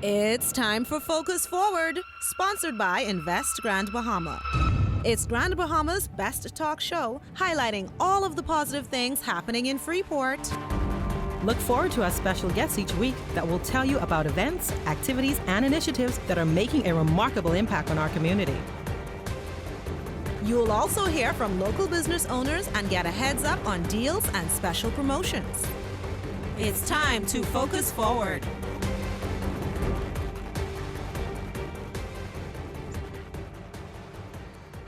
It's time for Focus Forward, sponsored by Invest Grand Bahama. It's Grand Bahama's best talk show, highlighting all of the positive things happening in Freeport. Look forward to our special guests each week that will tell you about events, activities, and initiatives that are making a remarkable impact on our community. You'll also hear from local business owners and get a heads up on deals and special promotions. It's time to Focus Forward.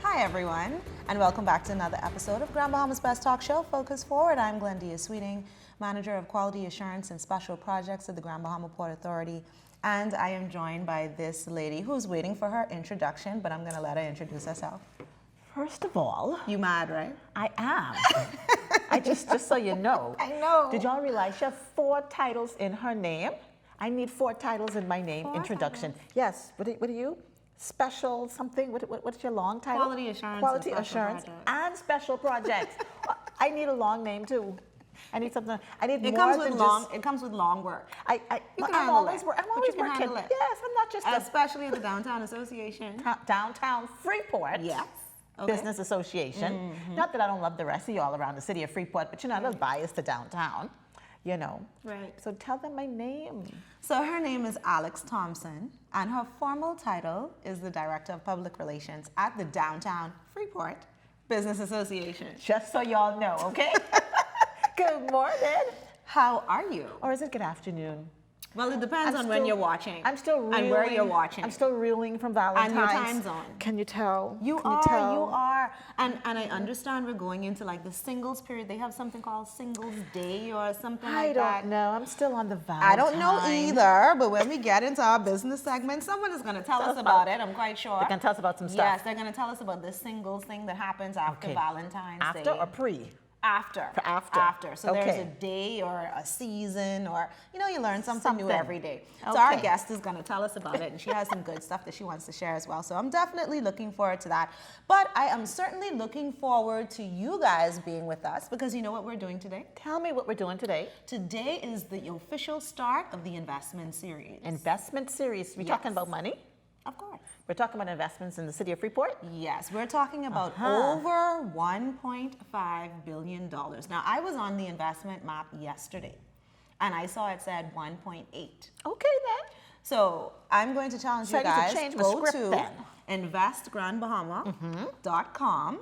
Hi, everyone, and welcome back to another episode of Grand Bahama's Best Talk Show, Focus Forward. I'm Glendia Sweeting, Manager of Quality Assurance and Special Projects at the Grand Bahama Port Authority, and I am joined by this lady who's waiting for her introduction, but I'm going to let her introduce herself. First of all, You mad, right? I am. I just so you know. I know. Did y'all realize she has 4 titles in her name? I need 4 titles in my name. 4 Introduction. Yes. What are you? Special something? What's your long title? Quality Assurance Quality and Special Assurance Projects. and Special Projects. I need a long name too. I need something. I need It more comes than with long. just. It comes with long work. I'm handle always it. working. I'm But always you can working. handle it. Yes, I'm not just a Especially the Downtown Association. downtown Freeport. Yes. Okay. Business Association. Not that I don't love the rest of y'all around the city of Freeport, but you know, I'm not biased to downtown, you know. Right. So tell them my name. So her name is Alex Thompson, and her formal title is the Director of Public Relations at the Downtown Freeport Business Association. Just so y'all know, okay? Good morning. How are you? Or is it good afternoon? Well, it depends I'm on when still- you're watching. I'm still reeling. And where you're watching. I'm still reeling from Valentine's. And your time zone. Can you tell? You Can are, tell? you are. And I understand we're going into like the singles period. They have something called Singles Day or something I like that. don't know. I'm still on the Valentine. I don't know either, but when we get into our business segment, someone is going to tell us about it, I'm quite sure. They're going to tell us about some stuff. Yes, they're going to tell us about this singles thing that happens after Okay. Valentine's Day. After or pre? After. After. After. So there's Okay. a day or a season or, you learn something new Something. every day. So our Okay. guest is going to tell us about it, and she has some good stuff that she wants to share as well. So I'm definitely looking forward to that. But I am certainly looking forward to you guys being with us, because you know what we're doing today? Tell me what we're doing today. Today is the official start of the investment series. Investment series. We're Yes. talking about money. Of course. We're talking about investments in the city of Freeport. Yes, we're talking about over $1.5 billion. Now, I was on the investment map yesterday, and I saw it said 1.8. Okay then. So I'm going to challenge So you I need to guys, change my go script to then. investgrandbahama.com,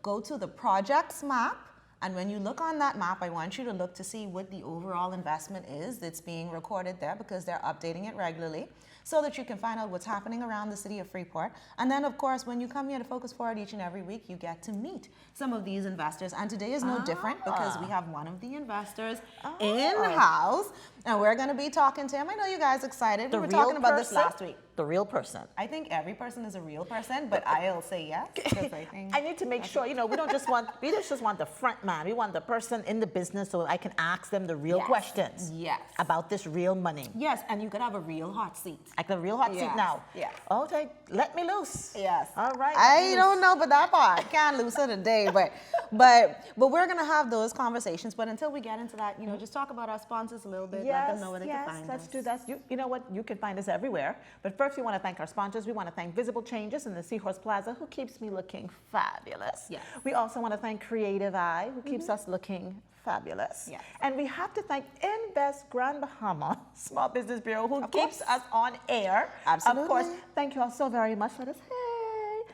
go to the projects map, and when you look on that map, I want you to look to see what the overall investment is that's being recorded there, because they're updating it regularly, so that you can find out what's happening around the city of Freeport. And then, of course, when you come here to Focus Forward each and every week, you get to meet some of these investors. And today is no different, because we have one of the investors in-house, and we're going to be talking to him. I know you guys are excited. We were talking about this last week. The real person. I think every person is a real person, but I'll say yes, because I think I need to make sure, we don't just want, we don't just want the front man. We want the person in the business so I can ask them the real Yes. questions. Yes. About this real money. yes, and you could have a real hot seat. Like the real hot seat Yes, now. yes. Okay, let me loose. Yes. All right. I don't know about that part. Can't lose it today, but we're gonna have those conversations. But until we get into that, just talk about our sponsors a little bit. Let them know where they can find let's us. do that. You know what? You can find us everywhere. But first, we want to thank our sponsors. We want to thank Visible Changes in the Seahorse Plaza, who keeps me looking fabulous. Yes. We also want to thank Creative Eye, who keeps us looking fabulous. Yes. And we have to thank Invest Grand Bahama Small Business Bureau, who keeps us on air. Absolutely. Of course, thank you all so very much. Let us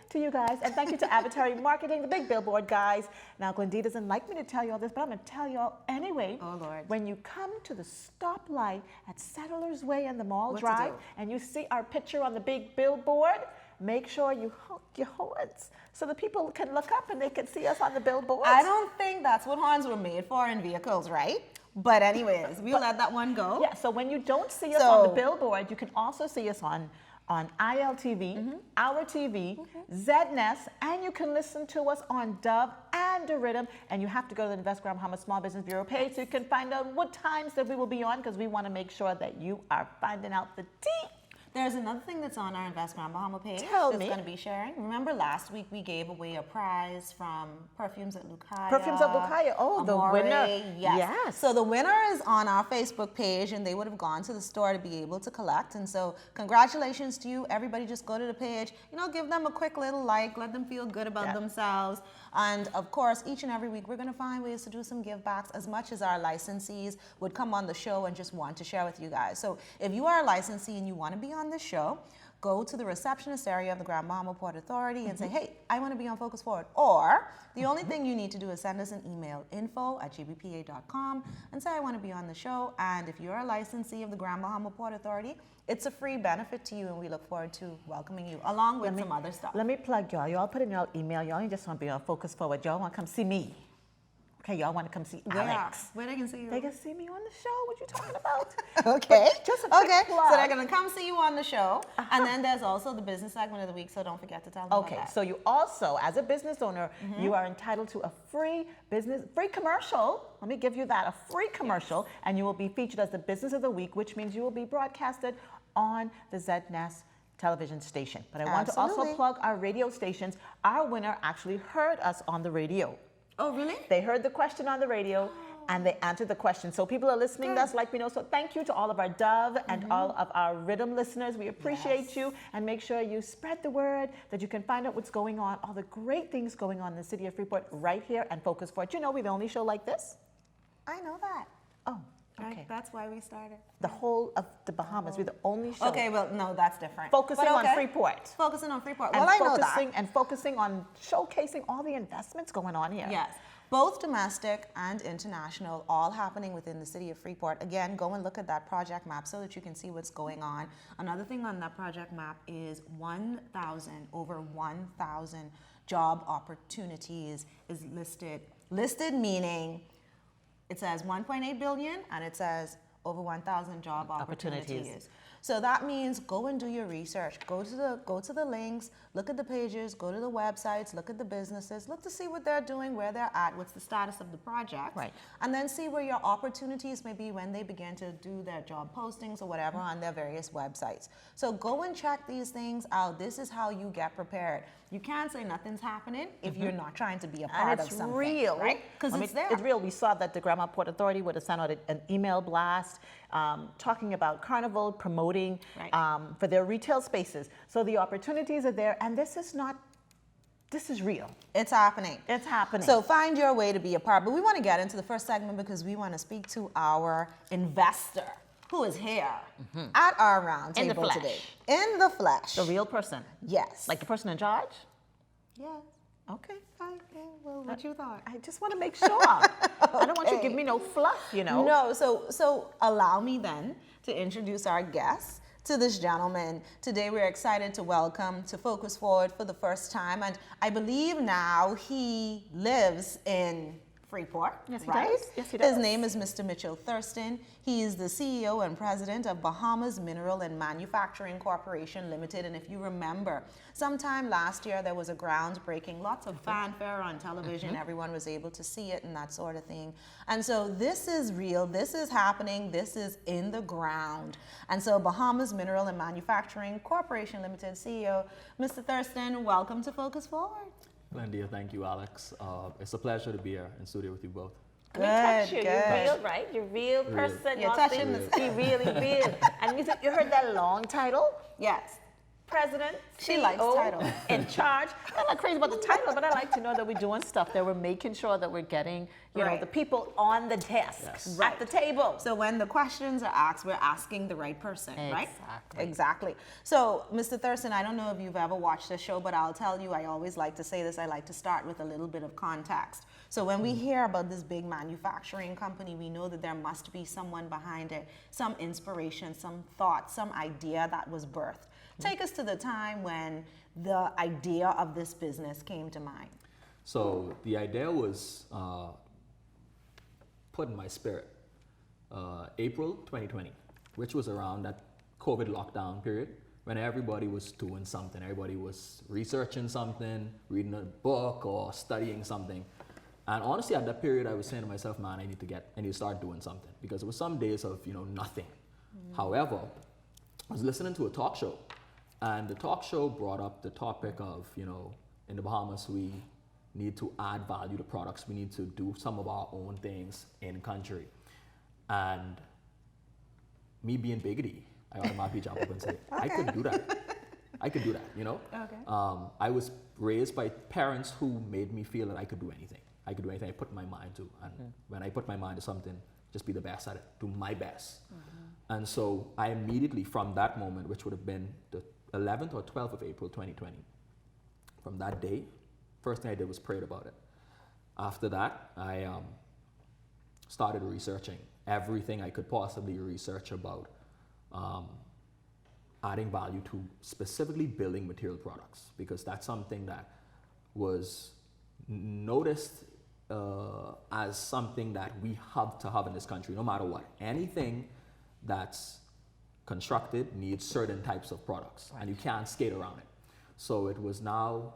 to you guys, and thank you to Avatary Marketing, the big billboard guys. Now, Glendie doesn't like me to tell you all this, but I'm going to tell you all anyway. Oh, Lord. When you come to the stoplight at Settlers Way and the Mall What to Drive, do? and you see our picture on the big billboard, make sure you honk your horns so the people can look up and they can see us on the billboard. I don't think that's what horns were made for in vehicles, right? But anyways, we'll let that one go. Yeah, so when you don't see us on the So- billboard, you can also see us on ILTV, Our TV, ZNES, and you can listen to us on Dove and Iridium. And you have to go to the Invest Grand Bahama Small Business Bureau page so you can find out what times that we will be on, because we want to make sure that you are finding out the tea There's another thing that's on our Invest Grand Bahama page Tell that's me. going to be sharing. Remember last week we gave away a prize from Perfumes at Lucaya. Perfumes at Lucaya. Oh, the Amore. winner. Yes. Yes. So the winner is on our Facebook page, and they would have gone to the store to be able to collect. And so congratulations to you. Everybody just go to the page, give them a quick little like, let them feel good about themselves. And of course, each and every week, we're going to find ways to do some give backs as much as our licensees would come on the show and just want to share with you guys. So if you are a licensee and you want to be on the show, go to the receptionist area of the Grand Bahama Port Authority and say, hey, I want to be on Focus Forward. Or the only thing you need to do is send us an email, info@gbpa.com, and say, I want to be on the show. And if you're a licensee of the Grand Bahama Port Authority, it's a free benefit to you, and we look forward to welcoming you along with some other stuff. Let me plug y'all. Y'all put in your email. Y'all ain't just want to be on Focus Forward. Y'all want to come see me. Okay, y'all want to come see Alex. Where they can see you? They can see me on the show. What you talking about? Okay. Just a quick plug. So they're going to come see you on the show. And then there's also the business segment of the week, so don't forget to tell them Okay, about that. so you also, as a business owner, you are entitled to a free commercial. Let me give you that, a free commercial, and you will be featured as the business of the week, which means you will be broadcasted on the ZNES television station. But I want to also Absolutely. plug our radio stations. Our winner actually heard us on the radio. Oh, really? They heard the question on the radio and they answered the question. So people are listening, that's like we know. So thank you to all of our Dove and all of our Rhythm listeners. We appreciate you, and make sure you spread the word that you can find out what's going on, all the great things going on in the city of Freeport right here and Focus Forward. You know we're the only show like this? I know that. Oh, Right? okay. That's why we started. The whole of the Bahamas, we're the only show Okay, well, no, that's different. focusing But on okay. Freeport. Focusing on Freeport. And Well, I know that. focusing on showcasing all the investments going on here. Yes. Both domestic and international, all happening within the city of Freeport. Again, go and look at that project map so that you can see what's going on. Another thing on that project map is over 1,000 job opportunities is listed. Listed meaning it says 1.8 billion and it says over 1,000 job opportunities. So that means go and do your research. Go to the links, look at the pages, go to the websites, look at the businesses, look to see what they're doing, where they're at, what's the status of the project. Right. And then see where your opportunities may be when they begin to do their job postings or whatever on their various websites. So go and check these things out. This is how you get prepared. You can't say nothing's happening if you're not trying to be a part And of it's something. real, right? Because it's there. It's real. We saw that the Grand Bahama Port Authority would have sent out an email blast talking about Carnival, promoting Right. for their retail spaces. So the opportunities are there, and this is real. It's happening. It's happening. So find your way to be a part. But we want to get into the first segment because we want to speak to our investor who is here at our round In the table flesh. today. In the flesh. The real person, Yes. like the person in charge. Yes. Okay. Fine. Yeah, well, what you thought? I just want to make sure. I don't want you to give me no fluff, No, so allow me then to introduce our guest to this gentleman. Today we're excited to welcome to Focus Forward for the first time, and I believe now he lives in Freeport. Yes, he right? does. Yes, he His does. name is Mr. Mitchell Thurston. He is the CEO and president of Bahamas Mineral and Manufacturing Corporation Limited. And if you remember, sometime last year there was a groundbreaking, lots of fanfare on television. Everyone was able to see it and that sort of thing. And so this is real. This is happening. This is in the ground. And so Bahamas Mineral and Manufacturing Corporation Limited CEO, Mr. Thurston, welcome to Focus Forward. Glendia, thank you, Alex. It's a pleasure to be here in studio with you both. Let me touch you. Good, You're good. real, right? You're real person. You're Y'all touching think the He really real. And you heard that long title? Yes. President, She likes CEO, titles. in charge. I'm not crazy about the title, but I like to know that we're doing stuff, that we're making sure that we're getting, Right. the people on the desk, Yes. at the table. So when the questions are asked, we're asking the right person, right? Exactly. Exactly. So, Mr. Thurston, I don't know if you've ever watched this show, but I'll tell you, I always like to say this, I like to start with a little bit of context. So when we hear about this big manufacturing company, we know that there must be someone behind it, some inspiration, some thought, some idea that was birthed. Take us to the time when the idea of this business came to mind. So the idea was put in my spirit April 2020, which was around that COVID lockdown period when everybody was doing something. Everybody was researching something, reading a book or studying something. And honestly, at that period, I was saying to myself, man, I need to start doing something because it was some days of, nothing. However, I was listening to a talk show, and the talk show brought up the topic of, in the Bahamas, we need to add value to products. We need to do some of our own things in country. And me being biggity, I automatically jump up and say, I could do that. I could do that, Okay. I was raised by parents who made me feel that I could do anything. I could do anything I put my mind to. And when I put my mind to something, just be the best at it, do my best. And so I immediately, from that moment, which would have been the 11th or 12th of April 2020, from that day, first thing I did was prayed about it. After that, I started researching everything I could possibly research about adding value to specifically building material products, because that's something that was noticed as something that we have to have in this country, no matter what. Anything that's constructed needs certain types of products, and you can't skate around it. So it was now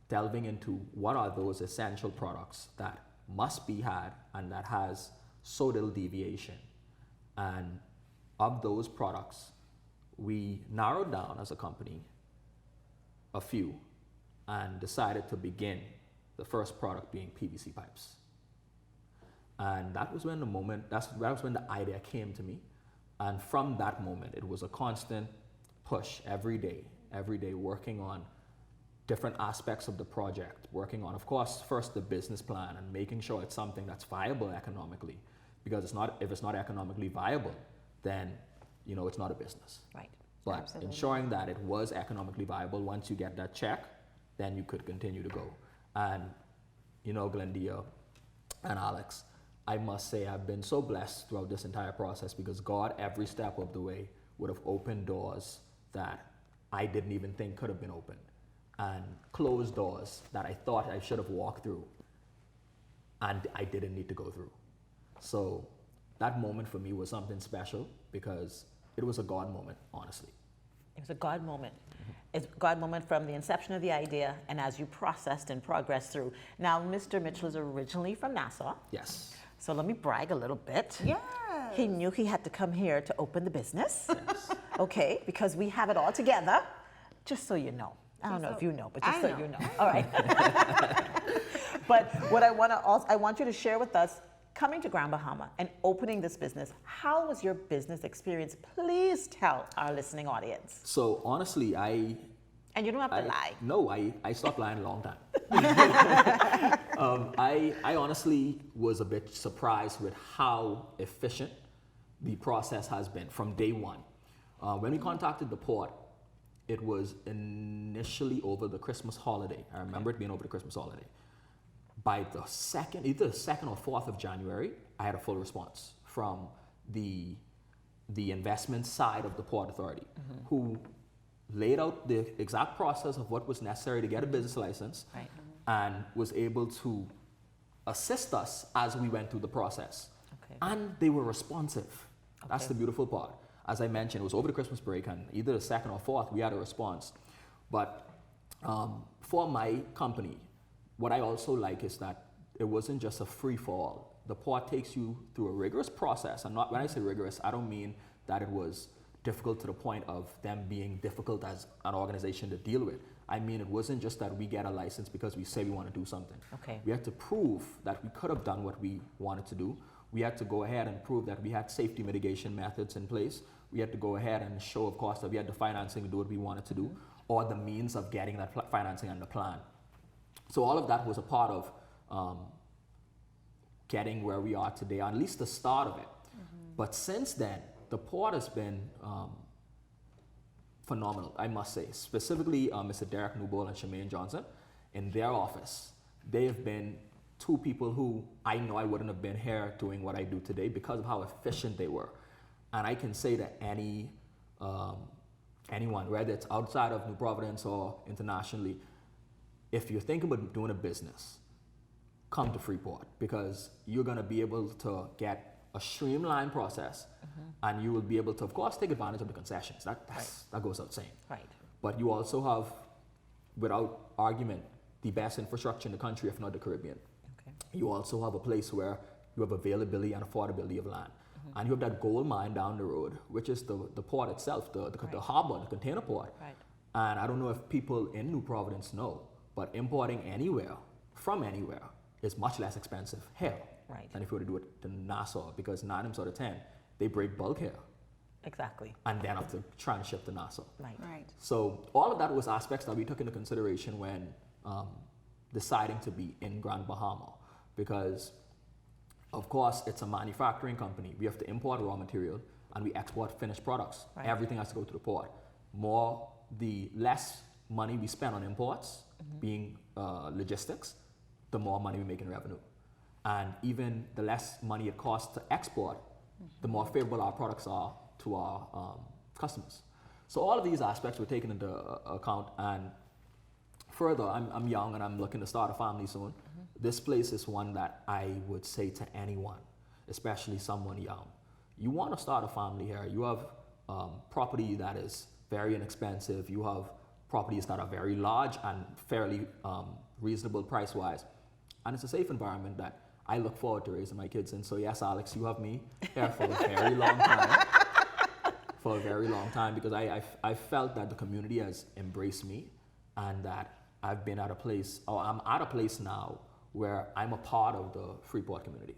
delving into what are those essential products that must be had and that has so little deviation. And of those products, we narrowed down as a company a few and decided to begin the first product being PVC pipes. And that was when that was when the idea came to me. And from that moment, it was a constant push every day working on different aspects of the project, working on, of course, first the business plan and making sure it's something that's viable economically. Because if it's not economically viable, then it's not a business. Right. But Absolutely. ensuring that it was economically viable, once you get that check, then you could continue to go. And Glendia and Alex, I must say I've been so blessed throughout this entire process, because God, every step of the way, would have opened doors that I didn't even think could have been opened, and closed doors that I thought I should have walked through and I didn't need to go through. So that moment for me was something special, because it was a God moment, honestly. It was a God moment. It's a God moment from the inception of the idea and as you processed and progressed through. Now, Mr. Mitchell is originally from Nassau. Yes. So let me brag a little bit. Yes. He knew he had to come here to open the business. Yes. Okay, because we have it all together. Just so you know. I don't know if you know, but just so you know. All right. But what I want you to share with us, coming to Grand Bahama and opening this business, how was your business experience? Please tell our listening audience. So honestly, And you don't have to lie. No, I stopped lying a long time. I honestly was a bit surprised with how efficient the process has been from day one. When we contacted the port, it was initially over the Christmas holiday. I remember it being over the Christmas holiday. By the either the 2nd or 4th of January, I had a full response from the investment side of the Port Authority, who laid out the exact process of what was necessary to get a business license, Right. and was able to assist us as we went through the process. Okay. And they were responsive. That's Okay. the beautiful part. As I mentioned, it was over the Christmas break, and either the 2nd or 4th, we had a response. But for my company, what I also like is that it wasn't just a free-for-all. The port takes you through a rigorous process. And when I say rigorous, I don't mean that it was difficult to the point of them being difficult as an organization to deal with. I mean, it wasn't just that we get a license because we say we want to do something. Okay. We had to prove that we could have done what we wanted to do. We had to go ahead and prove that we had safety mitigation methods in place. We had to go ahead and show, of course, that we had the financing to do what we wanted to do, or the means of getting that financing and the plan. So all of that was a part of getting where we are today, or at least the start of it. But since then, the port has been phenomenal, I must say. Specifically, Mr. Derek Newbold and Shemaine Johnson, in their office, they have been two people who I know I wouldn't have been here doing what I do today because of how efficient they were. And I can say that anyone, whether it's outside of New Providence or internationally, if you're thinking about doing a business, come to Freeport, because you're going to be able to get a streamlined process, and you will be able to, of course, take advantage of the concessions. That goes without saying. Right. But you also have, without argument, the best infrastructure in the country, if not the Caribbean. Okay. You also have a place where you have availability and affordability of land. and you have that gold mine down the road, which is the port itself, the harbor, the container port. Right. And I don't know if people in New Providence know, but importing anywhere, from anywhere, is much less expensive here Right. than if you were to do it in Nassau, because 9 times out of 10, they break bulk here Exactly. and then have to transship to Nassau. Right. Right. So all of that was aspects that we took into consideration when deciding to be in Grand Bahama, because of course it's a manufacturing company. We have to import raw material and we export finished products. Right. Everything has to go to the port. The less money we spend on imports, being logistics, the more money we make in revenue. And even the less money it costs to export, the more favorable our products are to our customers. So all of these aspects were taken into account. And further, I'm young and I'm looking to start a family soon. This place is one that I would say to anyone, especially someone young, you want to start a family here. You have property that is very inexpensive. You have properties that are very large and fairly reasonable price-wise. And it's a safe environment that I look forward to raising my kids in. So yes, Alex, you have me here for a very long time. For a very long time, because I felt that the community has embraced me, and that I've been at a place, or I'm at a place now where I'm a part of the Freeport community.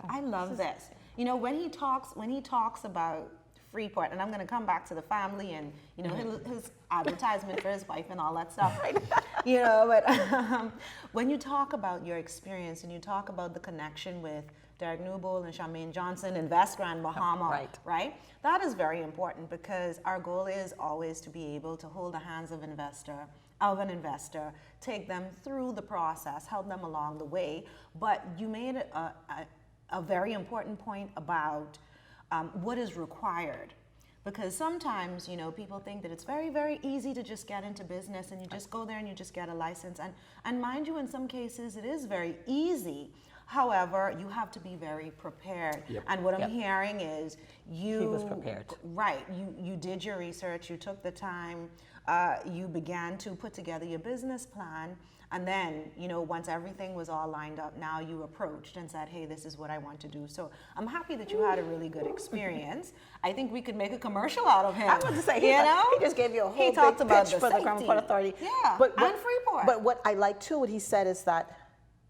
I love this. You know, when he talks about Freeport, and I'm going to come back to the family and, you know, his advertisement for his wife and all that stuff, right? You know, but when you talk about your experience and you talk about the connection with Derek Newbold and Charmaine Johnson, Invest Grand Bahama, right? That is very important, because our goal is always to be able to hold the hands of an investor, take them through the process, help them along the way. But you made a very important point about what is required. Because sometimes, you know, people think that it's very, very easy to just get into business and you just go there and you just get a license. And mind you, in some cases, it is very easy. However, you have to be very prepared. Yep. And what I'm hearing is you... He was prepared. Right. You did your research, you took the time, you began to put together your business plan, and then, you know, once everything was all lined up, now you approached and said, hey, this is what I want to do. So I'm happy that you had a really good experience. I think we could make a commercial out of him. I was to say, he just gave you a whole He talked big about pitch the for the Grand safety. Port Authority. Yeah, and Freeport. But what I like too, what he said is that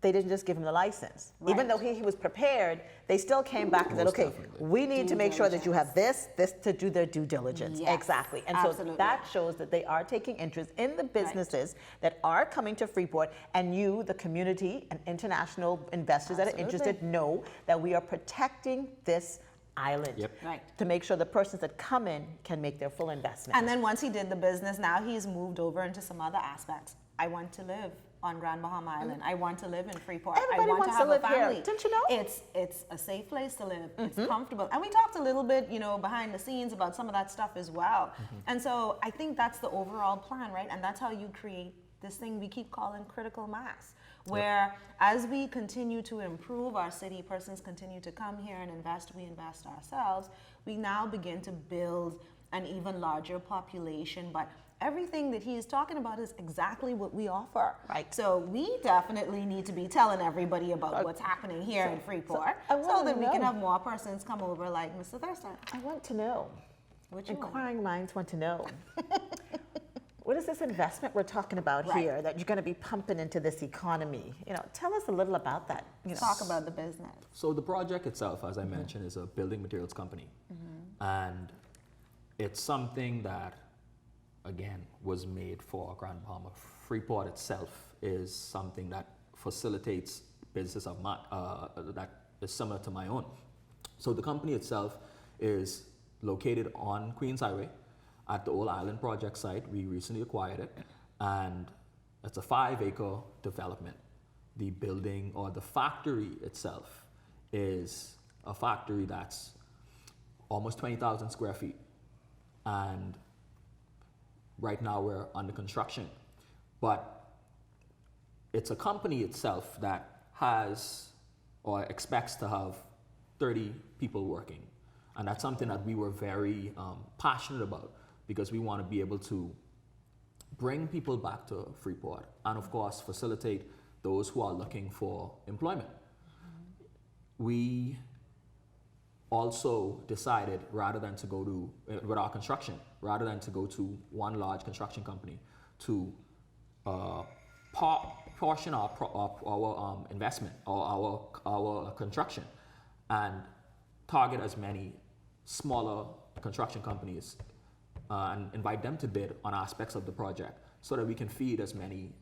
they didn't just give him the license. Even though he was prepared, they still came back and said, Most okay, definitely. we need Due to make sure that you have diligence. this to do their due diligence. Yes, Exactly. And absolutely. so that shows that they are taking interest in the businesses that are coming to Freeport, and you, the community and international investors that are interested, know that we are protecting this island. Yep. Right. To make sure the persons that come in can make their full investment. And then once he did the business, now he's moved over into some other aspects. I want to live on Grand Bahama Island. I want to live in Freeport. Everybody I want wants to have to live a family. here. Didn't you know? It's a safe place to live. It's comfortable. And we talked a little bit, you know, behind the scenes about some of that stuff as well. And so I think that's the overall plan, right? And that's how you create this thing we keep calling critical mass, where as we continue to improve our city, persons continue to come here and invest, we invest ourselves, we now begin to build an even larger population. But everything that he is talking about is exactly what we offer. Right. So we definitely need to be telling everybody about what's happening here in Freeport, I so wanna that we can know. have more persons come over like Mr. Thurston. I want to know. What you want? Inquiring minds want to know. What is this investment we're talking about Right. here that you're going to be pumping into this economy? You know, tell us a little about that. You know. Talk about the business. So the project itself, as I mentioned, is a building materials company. And it's something that, again, was made for Grand Bahama. Freeport itself is something that facilitates business of that is similar to my own. So the company itself is located on Queens Highway at the Old Island Project site. We recently acquired it, and it's a 5-acre development. The building, or the factory itself, is a factory that's almost 20,000 square feet. And right now we're under construction. But it's a company itself that has, or expects to have, 30 people working. And that's something that we were very passionate about, because we want to be able to bring people back to Freeport and, of course, facilitate those who are looking for employment. We also decided rather than to go to, with our construction, rather than to go to one large construction company, to portion our investment or our construction and target as many smaller construction companies and invite them to bid on aspects of the project so that we can feed as many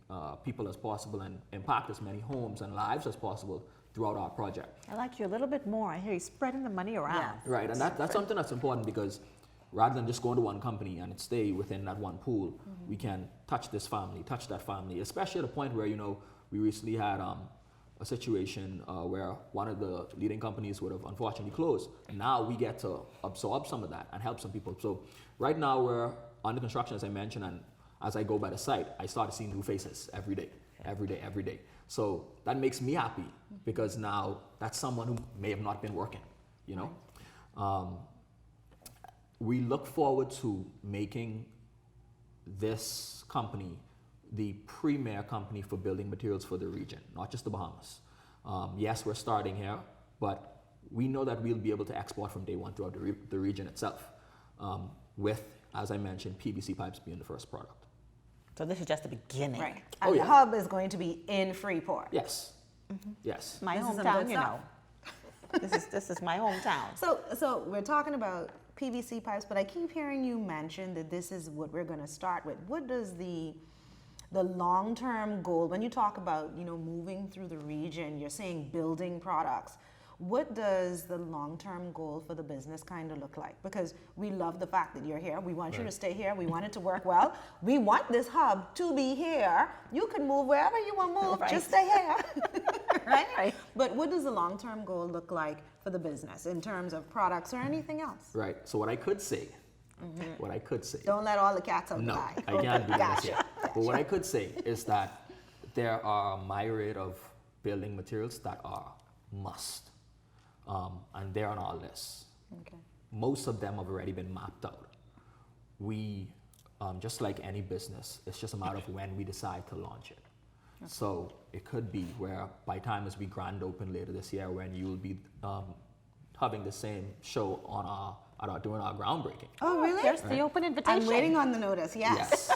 people as possible and impact as many homes and lives as possible throughout our project. I like you a little bit more. I hear you spreading the money around. Right, and that's something that's important because rather than just going to one company and it stay within that one pool, we can touch this family, touch that family, especially at a point where, we recently had a situation where one of the leading companies would have unfortunately closed. And now we get to absorb some of that and help some people. So right now we're under construction, as I mentioned, and as I go by the site, I start to see new faces every day. So that makes me happy because now that's someone who may have not been working, We look forward to making this company the premier company for building materials for the region, not just the Bahamas. Yes, we're starting here, but we know that we'll be able to export from day one throughout the region itself, with, as I mentioned, PVC pipes being the first product. So this is just the beginning. Right. And the hub is going to be in Freeport. Yes. Yes. My This is some hometown, good you know. This is my hometown. So we're talking about PVC pipes, but I keep hearing you mention that this is what we're going to start with. What does the long-term goal, when you talk about, moving through the region, you're saying building products. What does the long-term goal for the business kind of look like? Because we love the fact that you're here. We want you to stay here. We want it to work well. We want this hub to be here. You can move wherever you want to move. Right. Just stay here. Right? Right. But what does the long-term goal look like for the business in terms of products or anything else? Right. So what I could say, Don't let all the cats out the no, bag. I can't do this Gotcha. yet. But what I could say is that there are a myriad of building materials that are must. And they're on our list. Okay. Most of them have already been mapped out. We, just like any business, it's just a matter of when we decide to launch it. Okay. So it could be where by time as we grand open later this year, when you'll be having the same show on during our groundbreaking. Oh, really? There's the open invitation. I'm waiting on the notice. Yes.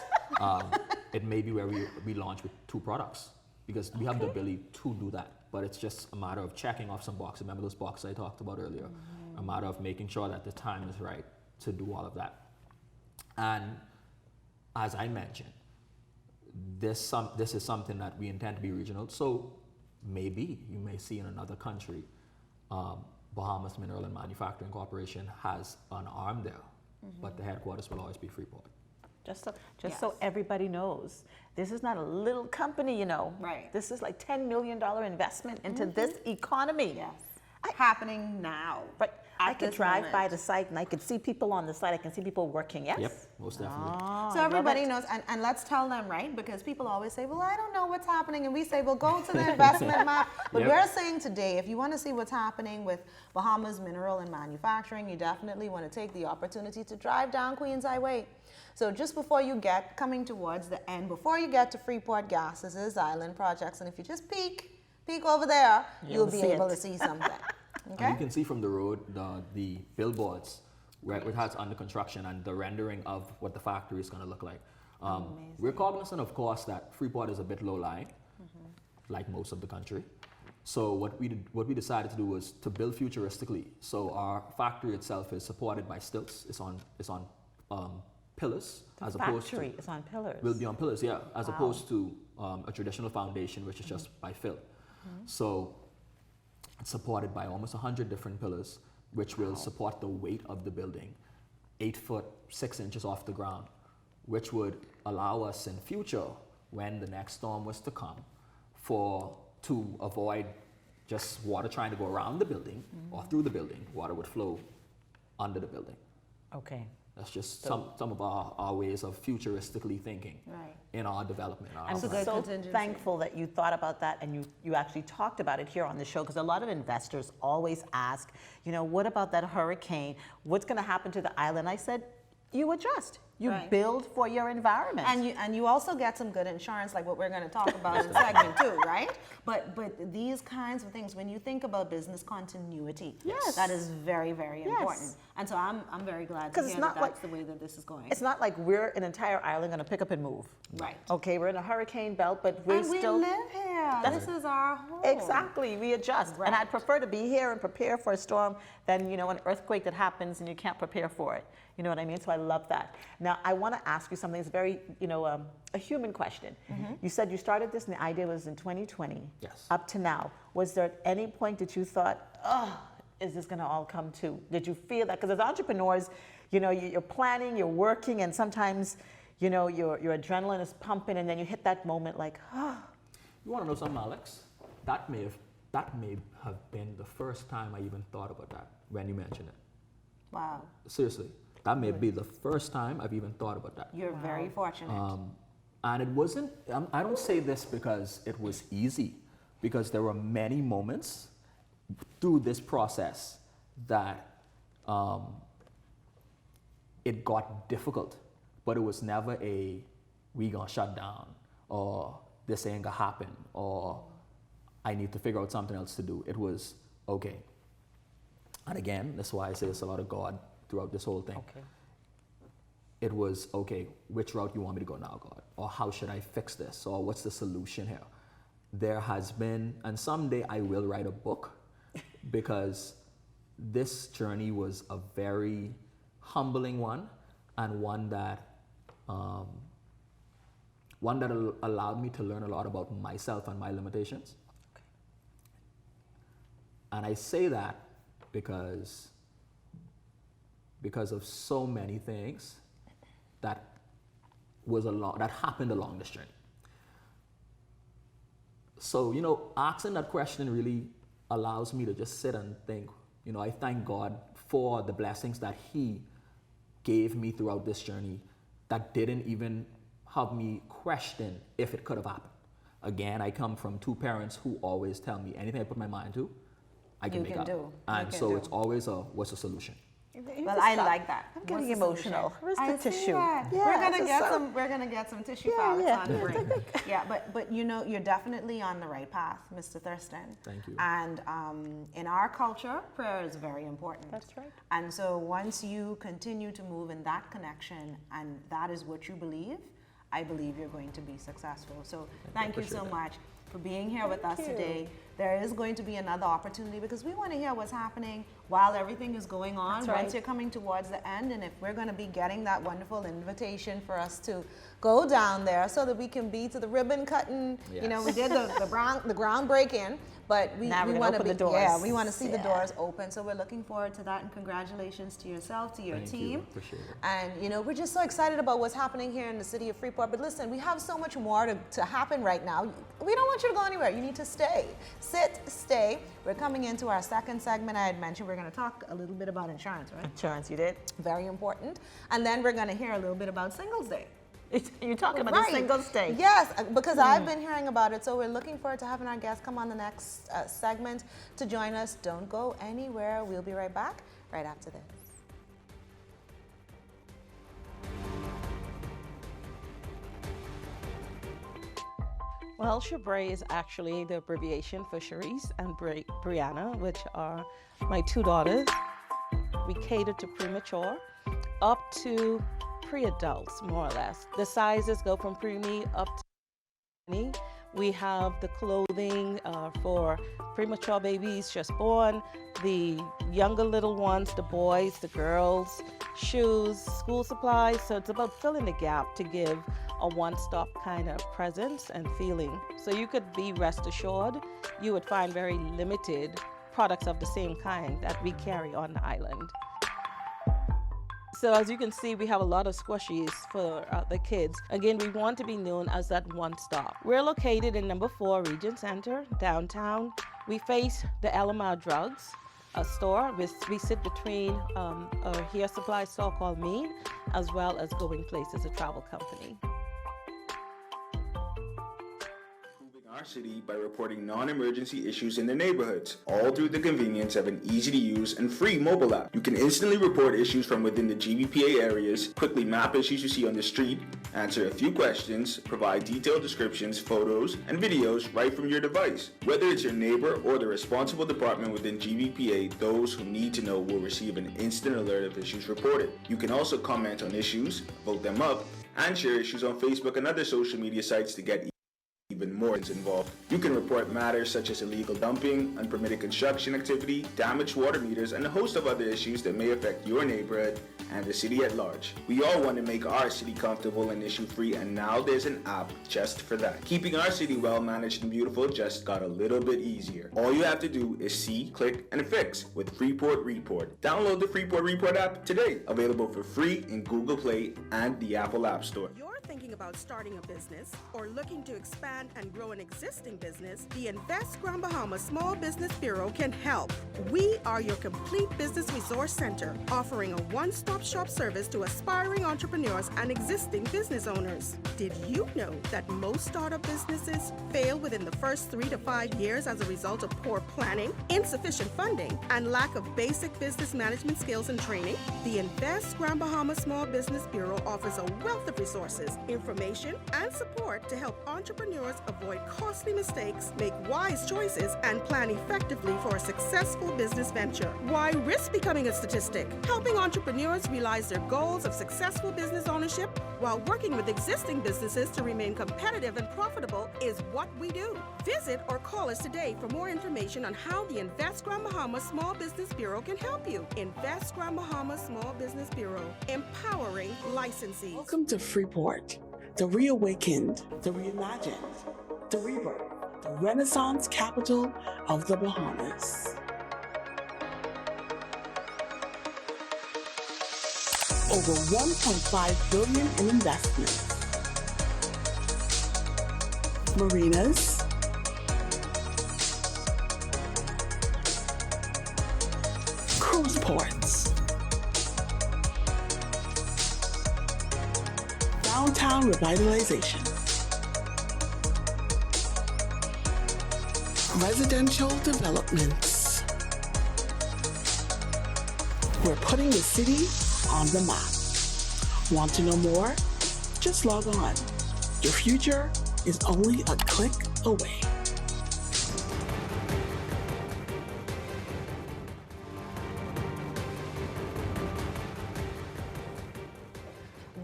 It may be where we launch with 2 products because we have the ability to do that. But it's just a matter of checking off some boxes. Remember those boxes I talked about earlier? A matter of making sure that the time is right to do all of that. And as I mentioned, this is something that we intend to be regional. So maybe you may see in another country, Bahamas Mineral and Manufacturing Corporation has an arm there, but the headquarters will always be Freeport. Just so everybody knows, this is not a little company, Right. This is like $10 million investment into this economy. Yes. Happening now. But I At could this drive by moment. the site and I could see people on the site. I can see people working, yes? Yep, most definitely. Oh, So I love everybody it. knows, and let's tell them, right? Because people always say, well, I don't know what's happening. And we say, well, go to the investment map. But Yep. we're saying today, if you want to see what's happening with Bahamas Mineral and Manufacturing, you definitely want to take the opportunity to drive down Queens Highway. So just before you coming towards the end, before you get to Freeport Gas, this is Island Projects. And if you just peek over there, you'll be see able it. to see something. And Okay? you can see from the road the billboards where it has under construction and the rendering of what the factory is going to look like. We're cognizant, of course, that Freeport is a bit low-lying, like most of the country. So what we decided to do was to build futuristically. So our factory itself is supported by stilts. It's on pillars as opposed to Factory is on pillars. will be on pillars, yeah, as opposed to a traditional foundation, which is just by fill. So it's supported by almost 100 different pillars, which will support the weight of the building, 8 foot 6 inches off the ground, which would allow us in future, when the next storm was to come, to avoid just water trying to go around the building or through the building. Water would flow under the building. Okay. That's just some of our ways of futuristically thinking Right. in our development. Our I'm good so contingency. thankful that you thought about that and you actually talked about it here on the show, because a lot of investors always ask, what about that hurricane? What's going to happen to the island? I said, you adjust. You Right. build for your environment. And you also get some good insurance, like what we're going to talk about in segment 2, right? But these kinds of things, when you think about business continuity, Yes. that is very, very Yes. important. And so I'm very glad to 'Cause it's hear not that that's like- the way that this is going. It's not like we're an entire island going to pick up and move. Right. Okay, we're in a hurricane belt, but we're And we still. live here. This is our home. Exactly, we adjust. And Right. I'd prefer to be here and prepare for a storm than, an earthquake that happens and you can't prepare for it. You know what I mean? So I love that. Now, I want to ask you something. It's very, a human question. You said you started this and the idea was in 2020. Yes. Up to now. Was there at any point that you thought, oh, is this going to all come to? Did you feel that? Because as entrepreneurs, you're planning, you're working, and sometimes, your adrenaline is pumping, and then you hit that moment like, oh. You want to know something, Alex? That may have been the first time I even thought about that when you mentioned it. Wow. Seriously, that may be the first time I've even thought about that. You're very fortunate. And it wasn't, I don't say this because it was easy, because there were many moments through this process that it got difficult, but it was never we gonna shut down, or this ain't gonna happen, or I need to figure out something else to do. It was, okay. And again, that's why I say it's a lot of God throughout this whole thing. Okay. It was, okay, which route you want me to go now, God? Or how should I fix this? Or what's the solution here? There has been, and someday I will write a book, because this journey was a very humbling one, and one that allowed me to learn a lot about myself and my limitations. Okay. And I say that because of so many things that happened along this journey. So, asking that question really allows me to just sit and think. I thank God for the blessings that He gave me throughout this journey that didn't even have me question if it could have happened. Again, I come from two parents who always tell me anything I put my mind to, I can You make can happen. do. You And can so do. it's always what's the solution? Well, I like that. I'm getting What's the solution? emotional. Where's I the see tissue? that. Yeah, We're gonna get some tissue Yeah, for yeah. on the break. Yeah, but you're definitely on the right path, Mr. Thurston. Thank you. And in our culture, prayer is very important. That's right. And so once you continue to move in that connection, and that is what you believe, I believe you're going to be successful. So thank you so Appreciate that. much for being here with us you. today. There is going to be another opportunity, because we want to hear what's happening while everything is going on. That's Once right. you're coming towards the end, and if we're going to be getting that wonderful invitation for us to go down there so that we can be to the ribbon cutting. Yes. We did the groundbreaking, but we Now we're gonna want to open be the doors. yeah, we want to see the Yeah. doors open. So we're looking forward to that, and congratulations to yourself, to your Thank you. team. Appreciate it. And we're just so excited about what's happening here in the city of Freeport. But listen, we have so much more to happen right now. We don't want you to go anywhere. You need to stay. Sit, stay. We're coming into our second segment. I had mentioned we're going to talk a little bit about insurance, right? Insurance, you did? Very important. And then we're going to hear a little bit about Singles Day. You're talking about the Singles Day. Yes, because I've been hearing about it. So we're looking forward to having our guests come on the next segment to join us. Don't go anywhere. We'll be right back right after this. Well, Chabray is actually the abbreviation for Cherise and Brianna, which are my two daughters. We cater to premature up to pre-adults, more or less. The sizes go from preemie up to mini. We have the clothing for premature babies just born, the younger little ones, the boys, the girls, shoes, school supplies. So it's about filling the gap to give a one-stop kind of presence and feeling. So you could be rest assured you would find very limited products of the same kind that we carry on the island. So as you can see, we have a lot of squishies for the kids. Again, we want to be known as that one-stop. We're located in number 4 Regent Center, downtown. We face the LMR Drugs store. We sit between a hair supply store called Mean, as well as Going Places, a travel company. our city by reporting non-emergency issues in their neighborhoods, all through the convenience of an easy-to-use and free mobile app. You can instantly report issues from within the GBPA areas, quickly map issues you see on the street, answer a few questions, provide detailed descriptions, photos, and videos right from your device. Whether it's your neighbor or the responsible department within GBPA, those who need to know will receive an instant alert of issues reported. You can also comment on issues, vote them up, and share issues on Facebook and other social media sites to get even more involved. You can report matters such as illegal dumping, unpermitted construction activity, damaged water meters, and a host of other issues that may affect your neighborhood and the city at large. We all want to make our city comfortable and issue-free, and now there's an app just for that. Keeping our city well managed and beautiful just got a little bit easier. All you have to do is see, click, and fix with Freeport Report. Download the Freeport Report app today. Available for free in Google Play and the Apple App Store. You're thinking about starting a business or looking to expand and grow an existing business, the Invest Grand Bahama Small Business Bureau can help. We are your complete business resource center, offering a one-stop shop service to aspiring entrepreneurs and existing business owners. Did you know that most startup businesses fail within the first 3 to 5 years as a result of poor planning, insufficient funding, and lack of basic business management skills and training? The Invest Grand Bahama Small Business Bureau offers a wealth of resources, information, and support to help entrepreneurs avoid costly mistakes, make wise choices, and plan effectively for a successful business venture. Why risk becoming a statistic? Helping entrepreneurs realize their goals of successful business ownership while working with existing businesses to remain competitive and profitable is what we do. Visit or call us today for more information on how the Invest Grand Bahama Small Business Bureau can help you. Invest Grand Bahama Small Business Bureau, empowering licensees. Welcome to Freeport, the reawakened, the reimagined, the rebirth, the Renaissance capital of the Bahamas. Over $1.5 billion in investments. Marinas, cruise ports, downtown revitalization, residential developments. We're putting the city on the map. Want to know more? Just log on. Your future is only a click away.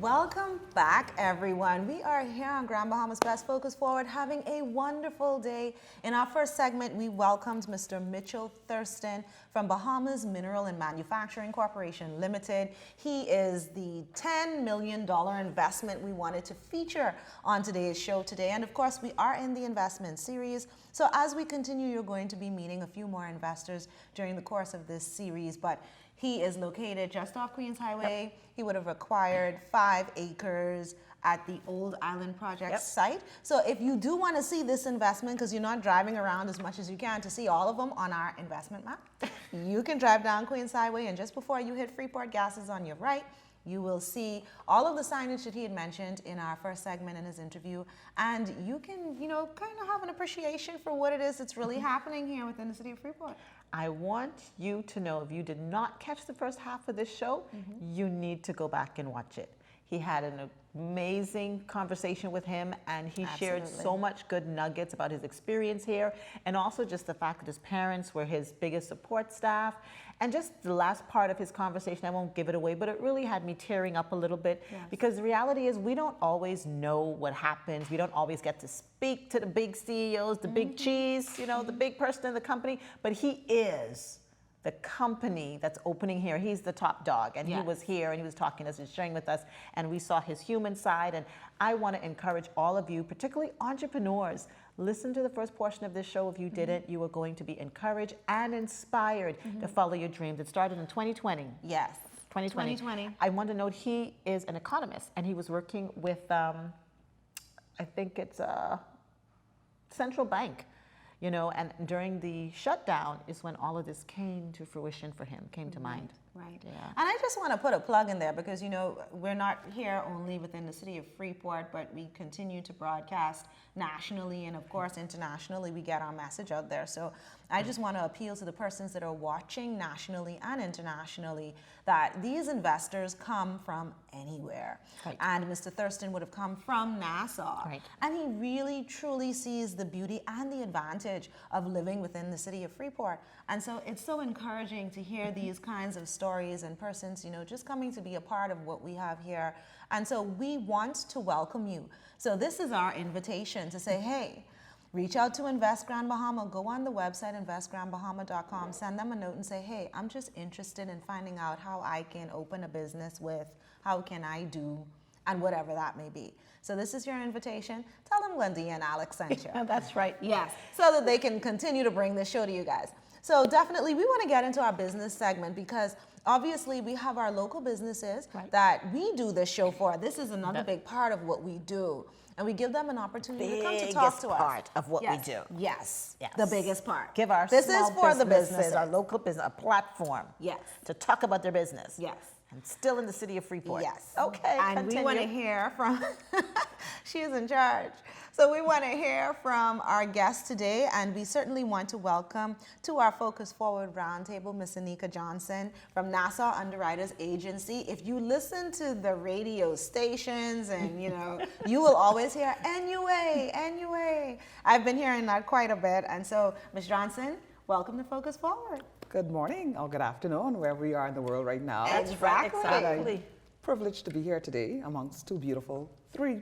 Welcome back, everyone. We are here on Grand Bahama's Best Focus Forward having a wonderful day. In our first segment, we welcomed Mr. Mitchell Thurston from Bahamas Mineral and Manufacturing Corporation Limited. He is the $10 million investment we wanted to feature on today's show today. And of course, we are in the investment series. So as we continue, you're going to be meeting a few more investors during the course of this series. But he is located just off Queens Highway. Yep. He would have acquired 5 acres at the Old Island Project site. So if you do want to see this investment, because you're not driving around as much as you can to see all of them on our investment map, you can drive down Queens Highway, and just before you hit Freeport Gas is on your right, you will see all of the signage that he had mentioned in our first segment in his interview, and you can, kind of have an appreciation for what it is that's really happening here within the city of Freeport. I want you to know, if you did not catch the first half of this show, you need to go back and watch it. He had an amazing conversation with him, and he shared so much good nuggets about his experience here, and also just the fact that his parents were his biggest support staff. And just the last part of his conversation, I won't give it away, but it really had me tearing up a little bit, because the reality is we don't always know what happens. We don't always get to speak to the big CEOs, the big cheese, the big person in the company, but he is the company that's opening here. He's the top dog, and he was here, and he was talking to us and sharing with us, and we saw his human side. And I want to encourage all of you, particularly entrepreneurs, listen to the first portion of this show. If you didn't, you are going to be encouraged and inspired to follow your dreams. It started in 2020. Yes. 2020. I want to note he is an economist, and he was working with, I think it's a central bank, you know, and during the shutdown is when all of this came to fruition for him, came to mind. Right. Yeah. And I just want to put a plug in there because, you know, we're not here only within the city of Freeport, but we continue to broadcast nationally and, of course, internationally. We get our message out there. So I just want to appeal to the persons that are watching nationally and internationally that these investors come from anywhere. Right. And Mr. Thurston would have come from Nassau. Right. And he really, truly sees the beauty and the advantage of living within the city of Freeport. And so it's so encouraging to hear these kinds of stories and persons, you know, just coming to be a part of what we have here. And so we want to welcome you. So this is our invitation to say, hey, reach out to Invest Grand Bahama. Go on the website, investgrandbahama.com. Send them a note and say, hey, I'm just interested in finding out how I can open a business with, how can I do, and whatever that may be. So this is your invitation. Tell them Glenda and Alex sent you. That's right. Yes, so that they can continue to bring this show to you guys. So definitely we want to get into our business segment because obviously we have our local businesses that we do this show for. This is another big part of what we do. And we give them an opportunity to come to talk to us. part of what Yes. we do. Yes. Yes. The biggest part. Give our This small is for the businesses, businesses. our local business, a platform. Yes. To talk about their business. Yes. And still in the city of Freeport. Yes. Okay. And continue. we want to hear from, she's in charge. So we want to hear from our guest today, and we certainly want to welcome to our Focus Forward Roundtable, Ms. Anika Johnson from Nassau Underwriters Agency. If you listen to the radio stations and, you know, you will always hear NUA, NUA. I've been hearing that quite a bit. And so, Ms. Johnson, welcome to Focus Forward. Good morning or good afternoon, wherever we are in the world right now. Exactly. And I'm privileged to be here today amongst three beautiful women. Three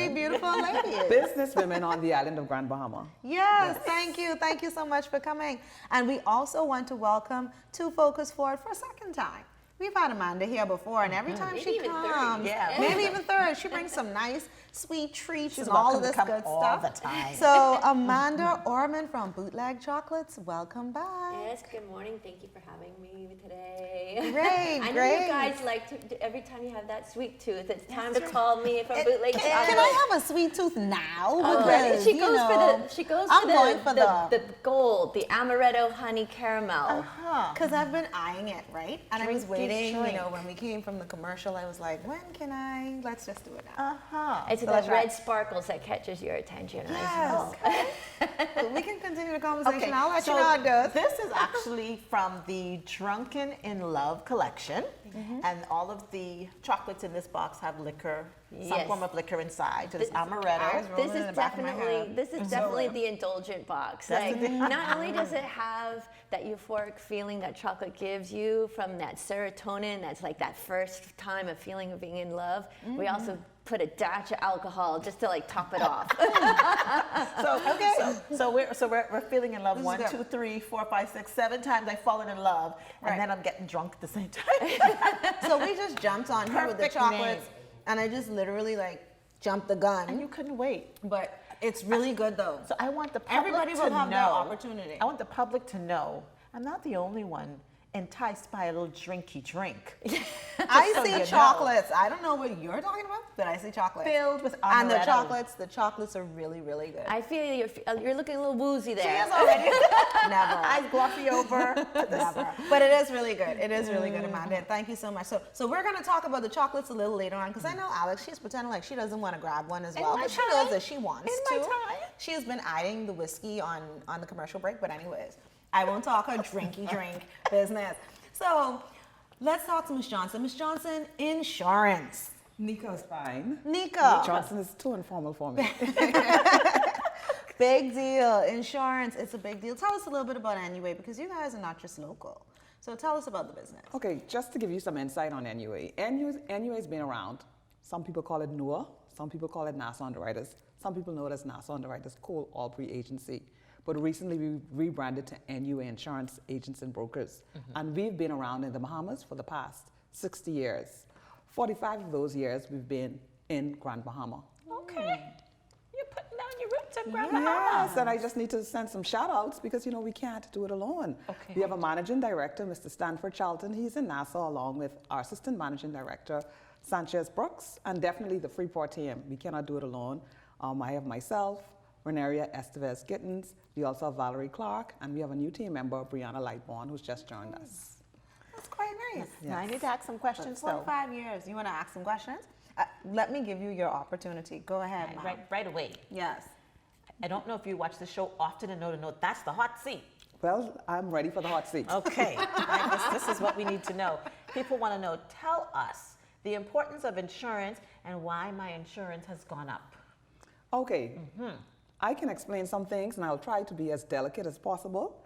beautiful ladies. Business women on the island of Grand Bahama. Yes, thank you. Thank you so much for coming. And we also want to welcome to Focus Forward for a second time. We've had Amanda here before, and every time she comes, maybe even third, she brings some nice, sweet treats and all of this good all stuff. the time. So Amanda Orman from Bootleg Chocolates, welcome back. Yes, good morning. Thank you for having me today. Great, I know great. you guys like to, every time you have that sweet tooth, it's time to call me from Bootleg Can Chocolate. I have a sweet tooth now? Already? Because, She you goes know, for the, she goes I'm for going for the gold, the amaretto honey caramel. Because I've been eyeing it, right? And I was Drinky waiting, you drink. know, when we came from the commercial, I was like, when can I? Let's just do it now. It's So the that's red right. sparkles that catches your attention. and I Yes. said, Well, we can continue the conversation. Okay, I'll let so you know how it goes. this is actually from the Drunken in Love collection, and all of the chocolates in this box have liquor, some Yes. form of liquor inside. So there's Eyes amaretto. rolling This in is the back of my definitely head. this is definitely the indulgent box. That's Like, the- not only does it have that euphoric feeling that chocolate gives you from that serotonin, that's like that first time of feeling of being in love. We also put a dash of alcohol just to like top it off. So we're feeling in love This is 1, good. 2, 3, 4, 5, 6, 7 times. I've fallen in love, Right. and then I'm getting drunk at the same time. So we just jumped on here with the Perfect chocolates, name. and I just literally like jumped the gun. And you couldn't wait. But it's really good though. So I want the public Everybody to will have know. their opportunity. I want the public to know I'm not the only one enticed by a little drinky drink. I so see you know. chocolates. I don't know what you're talking about, but I see chocolates. Filled with And the amaretto. chocolates are really, really good. I feel you're looking a little woozy there. She is already. Never. Eyes glossy over. Never. But it is really good. It is really good, Amanda. Thank you so much. So we're going to talk about the chocolates a little later on because I know Alex, she's pretending like she doesn't want to grab one as well. my But she time. knows that she wants In to. my time. She has been eyeing the whiskey on the commercial break. But anyways, I won't talk her drinky drink business. So let's talk to Ms. Johnson. Ms. Johnson, insurance. Nico's fine. Nika. Johnson is too informal for me. Big deal. Insurance, it's a big deal. Tell us a little bit about NUA because you guys are not just local. So tell us about the business. Okay, just to give you some insight on NUA. NUA has been around. Some people call it NUA. Some people call it Nassau Underwriters. Some people know it as Nassau Underwriters Cole Albury Agency. But recently we rebranded to NUA Insurance Agents and Brokers. And we've been around in the Bahamas for the past 60 years. 45 of those years we've been in Grand Bahama. Okay. You're putting down your roots in Grand Bahama. Yes, and I just need to send some shout outs because, you know, we can't do it alone. Okay. We have a managing director, Mr. Stanford Charlton. He's in Nassau along with our assistant managing director, Sanchez Brooks, and definitely the Freeport team. We cannot do it alone. I have myself, Renaria Estevez Gittins. We also have Valerie Clark, and we have a new team member, Brianna Lightborn, who's just joined us. That's quite nice. Now I need to ask some questions For though. 5 years, you want to ask some questions? Let me give you your opportunity. Go ahead, Mom. Right away. Yes. I don't know if you watch the show often and know to know that's the hot seat. Well, I'm ready for the hot seat. Okay, this is what we need to know. People want to know, tell us the importance of insurance and why my insurance has gone up. Okay, I can explain some things and I'll try to be as delicate as possible.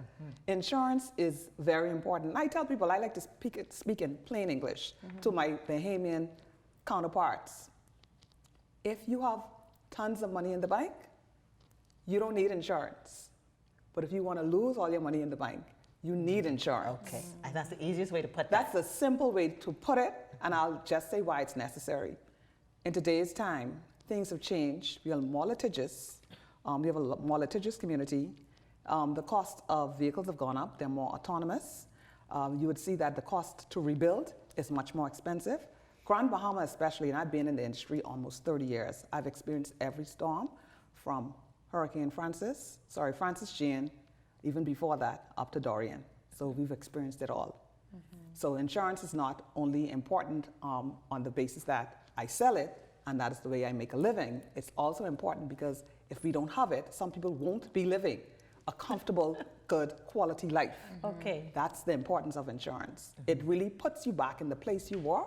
Insurance is very important. I tell people I like to speak in plain English to my Bahamian counterparts. If you have tons of money in the bank, you don't need insurance. But if you want to lose all your money in the bank, you need insurance. Okay, and that's the easiest way to put that. That's a simple way to put it, and I'll just say why it's necessary. In today's time, things have changed. We are more litigious. We have a more litigious community. The cost of vehicles have gone up. They're more autonomous. You would see that the cost to rebuild is much more expensive. Grand Bahama especially, and I've been in the industry almost 30 years. I've experienced every storm from Francis Jane, even before that, up to Dorian. So we've experienced it all. So insurance is not only important on the basis that I sell it, and that is the way I make a living. It's also important because if we don't have it, some people won't be living a comfortable, good, quality life. Okay. That's the importance of insurance. It really puts you back in the place you were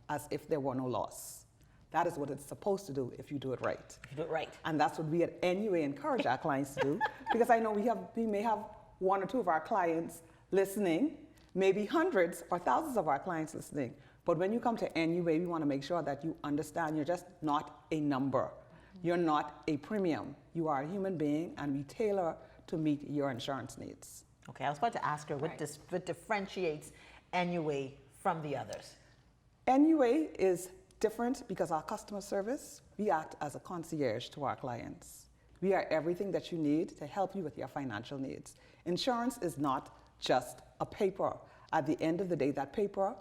as if there were no loss. That is what it's supposed to do if you do it right. You do it right. And that's what we at NUA encourage our clients to do, because I know we may have one or two of our clients listening, maybe hundreds or thousands of our clients listening. But when you come to NUA, we want to make sure that you understand you're just not a number. You're not a premium. You are a human being, and we tailor to meet your insurance needs. Okay, I was about to ask her what differentiates NUA from the others. NUA is different because our customer service, we act as a concierge to our clients. We are everything that you need to help you with your financial needs. Insurance is not just a paper. At the end of the day, that paper,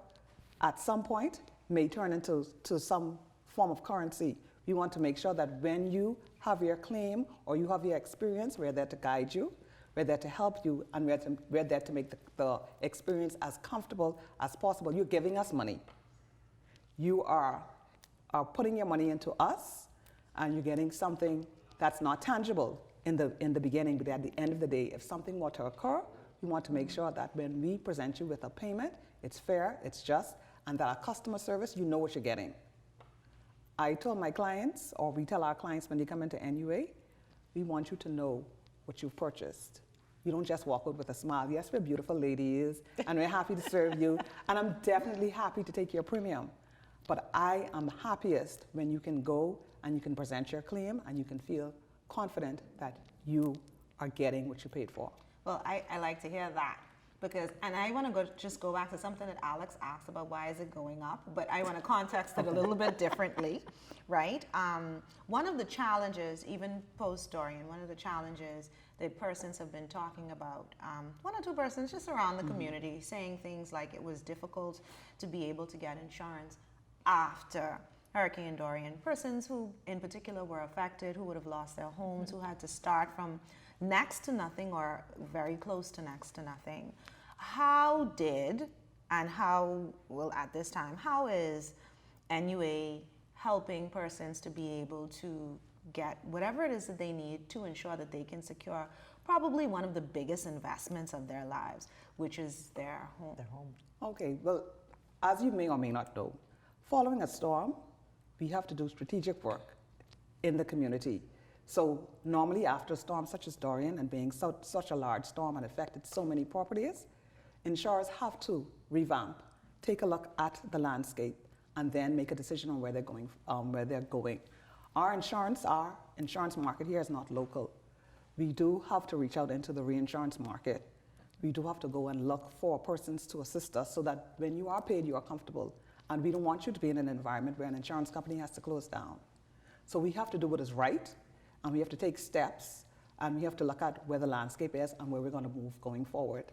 at some point, may turn into some form of currency. We want to make sure that when you have your claim or you have your experience, we're there to guide you, we're there to help you, and we're there to make the experience as comfortable as possible. You're giving us money. You are putting your money into us, and you're getting something that's not tangible in the beginning, but at the end of the day, if something were to occur, we want to make sure that when we present you with a payment, it's fair, it's just, and that our customer service, you know what you're getting. I told my clients, or we tell our clients when they come into NUA, we want you to know what you've purchased. You don't just walk out with a smile. Yes, we're beautiful ladies, and we're happy to serve you, and I'm definitely happy to take your premium. But I am happiest when you can go and you can present your claim and you can feel confident that you are getting what you paid for. Well, I like to hear that because, and I want to just go back to something that Alex asked about why is it going up, but I want to context it a little bit differently, right? One of the challenges, even post-Dorian, one of the challenges that persons have been talking about, one or two persons just around the community saying things like it was difficult to be able to get insurance after Hurricane Dorian. Persons who in particular were affected, who would have lost their homes, who had to start from next to nothing or very close to next to nothing. How did, and how, well at this time, how is NUA helping persons to be able to get whatever it is that they need to ensure that they can secure probably one of the biggest investments of their lives, which is their home? Okay, well, as you may or may not know, following a storm, we have to do strategic work in the community. So normally after a storm such as Dorian, and being such a large storm and affected so many properties, insurers have to revamp, take a look at the landscape, and then make a decision on where they're going. Our insurance market here is not local. We do have to reach out into the reinsurance market. We do have to go and look for persons to assist us so that when you are paid, you are comfortable. And we don't want you to be in an environment where an insurance company has to close down. So we have to do what is right, and we have to take steps, and we have to look at where the landscape is and where we're going to move going forward.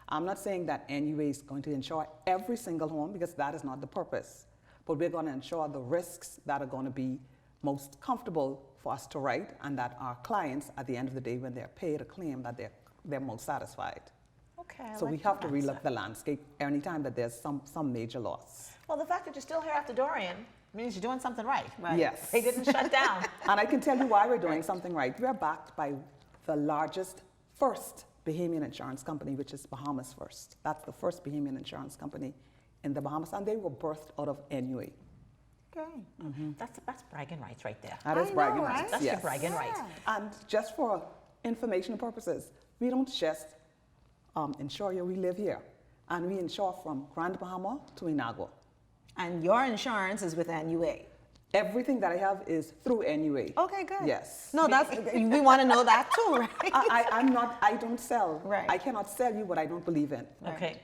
I'm not saying that NUA is going to insure every single home, because that is not the purpose. But we're going to insure the risks that are going to be most comfortable for us to write, and that our clients, at the end of the day, when they're paid a claim, that they're most satisfied. Okay. I So we like have to your relook answer. the landscape anytime that there's some major loss. Well, the fact that you're still here after Dorian means you're doing something right. Yes. They didn't shut down. And I can tell you why we're doing something right. We are backed by the largest, first Bahamian insurance company, which is Bahamas First. That's the first Bahamian insurance company in the Bahamas, and they were birthed out of NUA. Okay. That's bragging rights right there. That is I bragging know, rights. right? That's yes. your bragging rights. And just for information purposes, we don't just insure you, we live here. And we insure from Grand Bahama to Inagua. And your insurance is with NUA. Everything that I have is through NUA. Okay, good. Yes. No, we want to know that too, right? I don't sell. Right. I cannot sell you what I don't believe in. Okay.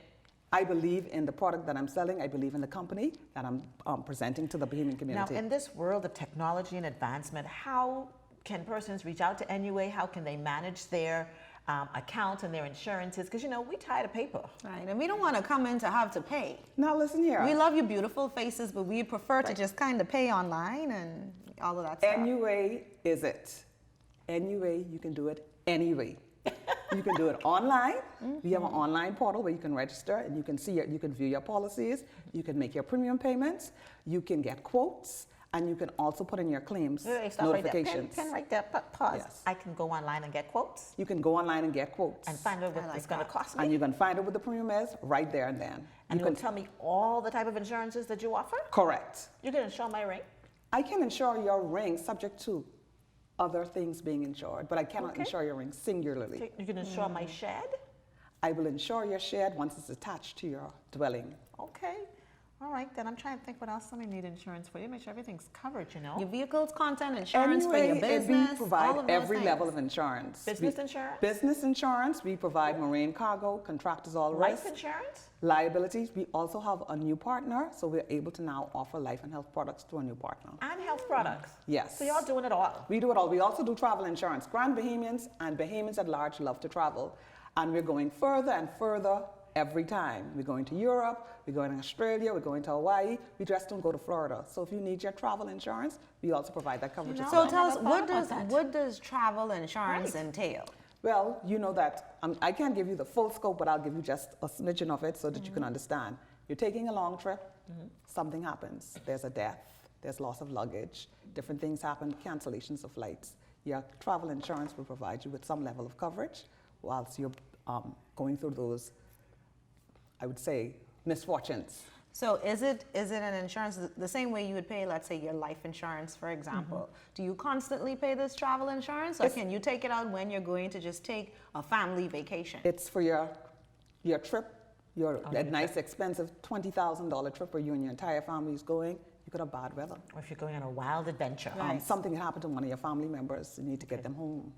I believe in the product that I'm selling. I believe in the company that I'm presenting to the Bahamian Now, community. in this world of technology and advancement, how can persons reach out to NUA? How can they manage their account and their insurances? Because, we tired of paper. Right, and we don't want to come in to have to pay. Now listen here. We love your beautiful faces, but we prefer to just kind of pay online and all of that stuff. NUA is it. NUA, you can do it anyway. You can do it online. We have an online portal where you can register and you can you can view your policies, you can make your premium payments, you can get quotes, and you can also put in your claims Wait, stop right there. notifications. Pen right there. Pause. Yes. I can go online and get quotes You can go online and get quotes. and find out what it's going to cost me. And you can find out what the premium is right there and then. And you you'll can tell me all the type of insurances that you offer? correct. You can insure my ring? I can insure your ring subject to other things being insured, but I cannot Okay. insure your ring singularly. You can insure my shed? I will insure your shed once it's attached to your dwelling. Okay. All right, then I'm trying to think what else somebody need insurance for. You make sure everything's covered, Your vehicle's content, insurance for your Anyway, business, we provide all of those every things. level of insurance. Business insurance? Business insurance. We provide marine cargo, contractors all Life risks, insurance? liabilities. We also have a new partner, so we're able to now offer life and health products to a new partner. And health products? Yes. So y'all doing it all? We do it all. We also do travel insurance. Grand Bahamians and Bahamians at large love to travel. And we're going further and further every time. We're going to Europe, we're going to Australia, we're going to Hawaii. We just don't go to Florida. So if you need your travel insurance, we also provide that coverage as So well. tell us, never thought about that. what does travel insurance entail? Well, you know that I can't give you the full scope, but I'll give you just a smidgen of it so that you can understand. You're taking a long trip, something happens. There's a death, there's loss of luggage, different things happen, cancellations of flights. Your travel insurance will provide you with some level of coverage whilst you're going through those, I would say, misfortunes. So is it an insurance the same way you would pay, let's say, your life insurance, for example? Do you constantly pay this travel insurance, or can you take it out when you're going to just take a family vacation? It's for your trip, your nice expensive $20,000 trip where you and your entire family is going. You could have bad weather. Or if you're going on a wild adventure. Something happened to one of your family members, you need to get them home.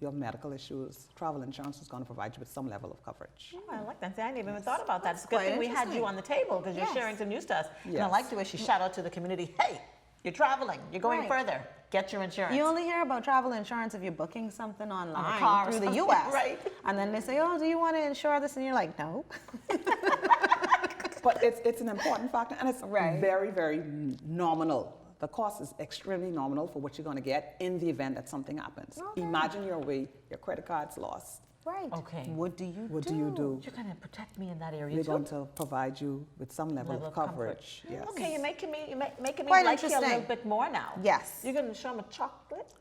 You have medical issues. Travel insurance is going to provide you with some level of coverage. Oh, I like that. See, I didn't even thought about that. It's a good quite thing we had interesting. you on the table because you're Yes. sharing some new stuff. And I Yes. like the way she shout out to the community, hey, you're traveling, you're going Right. further, get your insurance. You only hear about travel insurance if you're booking something online car or through the something, U.S. right. And then they say, oh, do you want to insure this? And you're like, no. But it's an important factor, and it's Right. very, very nominal. The cost is extremely nominal for what you're going to get in the event that something happens. Imagine your credit card's lost. Right. Okay. What do you What do you do? You're going to protect me in that area We're too. going to provide you with some level of comfort. coverage. Yes. Okay, you're making me Quite like you a little interesting. bit more now. Yes. You're going to show me chocolate?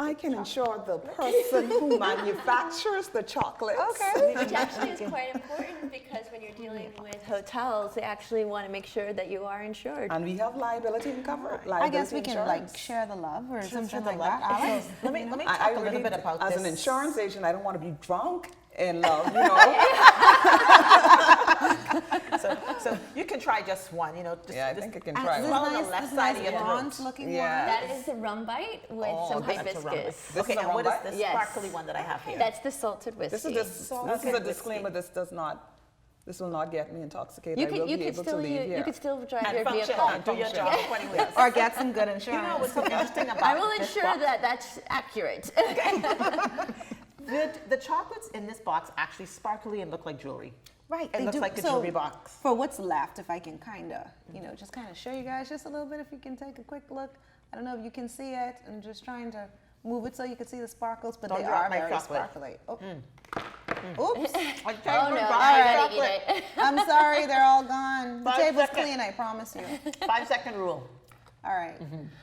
I can insure the person who manufactures the chocolates. Okay. Which actually is quite important because when you're dealing with hotels, they actually want to make sure that you are insured. And we have liability and cover. I guess liability we can insurance. like share the love or something Share the like love. that. Alex? Let me I talk a little really- bit about as this. an insurance agent, I don't want to be drunk in love, you know. So you can try just one, you know. Just, Yeah, I just think I can And try this one. Swallow the nice, left this side nice of your throat. bronze looking Yeah. That is the rum bite with some that's a rum hibiscus. bite. This Okay, is a and rum what is bite? this Yes. sparkly one that I have here? That's the salted whiskey. This is a disclaimer. This will not get me intoxicated. You I could, will you be could able still to leave here. you could still drive and your function, vehicle. and do your job accordingly. Or get some good You insurance. know what's so interesting about I will this ensure box? that that's accurate. The chocolates in this box actually sparkly and look like jewelry. Right. It they looks do. like a So, jewelry box. For what's left, if I can kind of, just kind of show you guys just a little bit, if you can take a quick look. I don't know if you can see it. I'm just trying to move it so you can see the sparkles, but Don't they drop are my very chocolate. sparkly. Oh. Oops. I tried Oh to no, drop I my gotta chocolate. eat it. I'm sorry, they're all gone. The 5 table's seconds. clean, I promise you. 5-second rule. All right.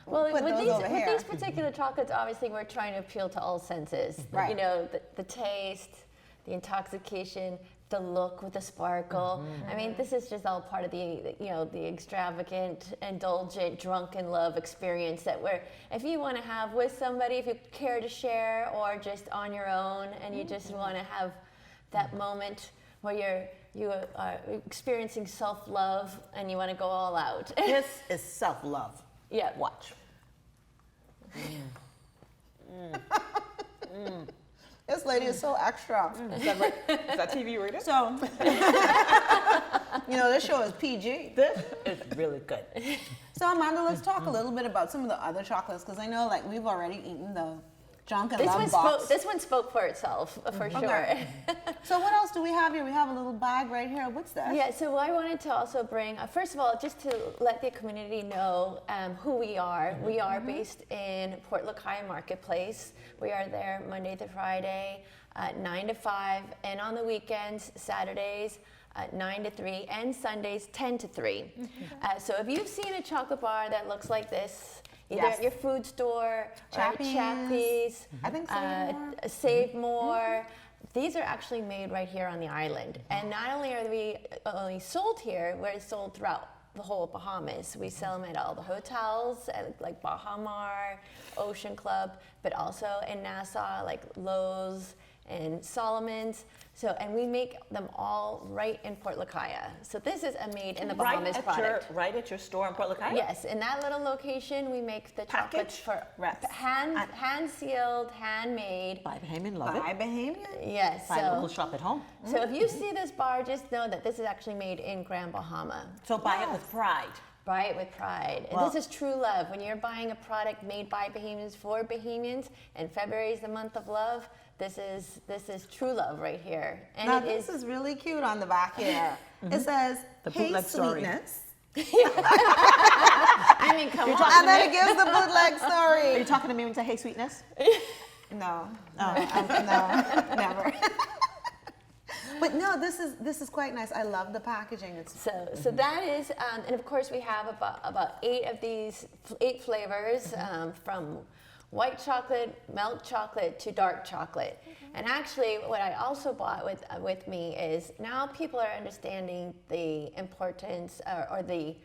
Well, Put with those these, over here. with these particular chocolates, obviously we're trying to appeal to all senses. Right. You know, the taste, the intoxication, the look with the sparkle. I mean, this is just all part of the, you know, the extravagant, indulgent, drunken love experience that if you want to have with somebody, if you care to share, or just on your own, and you just want to have that moment where you are experiencing self-love and you want to go all out. This is self-love. Yeah. Watch. This lady is so extra. Is that right? Is that TV rated? So, you know, this show is PG. This is really good. So, Amanda, let's talk a little bit about some of the other chocolates, because I know, like, we've already eaten the Junk and Love box. This one spoke for itself, for sure. So what else do we have here? We have a little bag right here. What's this? Yeah, so I wanted to also bring, first of all, just to let the community know who we are. We are based in Port Lakai Marketplace. We are there Monday to Friday, 9 to 5, and on the weekends, Saturdays, 9 to 3, and Sundays, 10 to 3. So if you've seen a chocolate bar that looks like this, either at your food store, or at Chappie's, I think Save More. These are actually made right here on the island. And not only are we only sold here, we're sold throughout the whole Bahamas. We sell them at all the hotels, like Baha Mar, Ocean Club, but also in Nassau, like Lowe's and Solomon's. So, and we make them all right in Port Lacaya. So this is a made in the Bahamas product. Right at your store in Port Lacaya? Yes, in that little location, we make the chocolates for hand sealed, handmade. By Bahamian, love it. By Bahamian? Yes. By local shop at home. So if you see this bar, just know that this is actually made in Grand Bahama. So buy it with pride. Buy it with pride. And this is true love. When you're buying a product made by Bahamians for Bahamians, and February is the month of love, this is true love right here. And now this is really cute on the back here. It says, "Hey, sweetness." I mean, come on. And then it gives the bootleg story. Are you talking to me when you say, "Hey, sweetness"? No, no, never. But no, this is quite nice. I love the packaging. It's so that is, and of course we have about 8 of these 8 flavors from white chocolate, milk chocolate to dark chocolate. And actually, what I also bought with me is now people are understanding the importance or the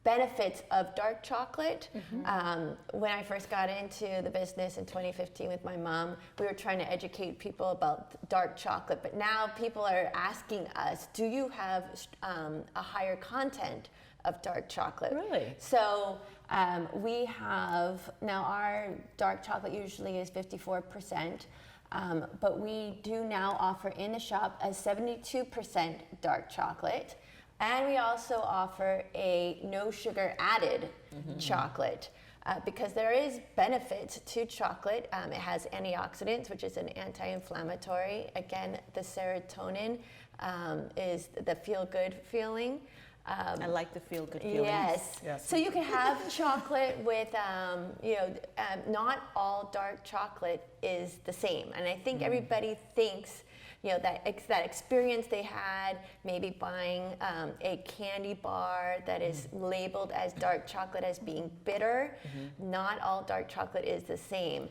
benefits of dark chocolate. When I first got into the business in 2015 with my mom, we were trying to educate people about dark chocolate. But now people are asking us, do you have a higher content of dark chocolate? Really? So we have, now our dark chocolate usually is 54%. But we do now offer in the shop a 72% dark chocolate. And we also offer a no sugar added chocolate because there is benefits to chocolate. It has antioxidants, which is an anti-inflammatory. Again, the serotonin is the feel-good feeling. I like the feel-good feeling. Yes. So you can have chocolate with, not all dark chocolate is the same. And I think everybody thinks, that experience they had, maybe buying a candy bar that is labeled as dark chocolate as being bitter. Not all dark chocolate is the same.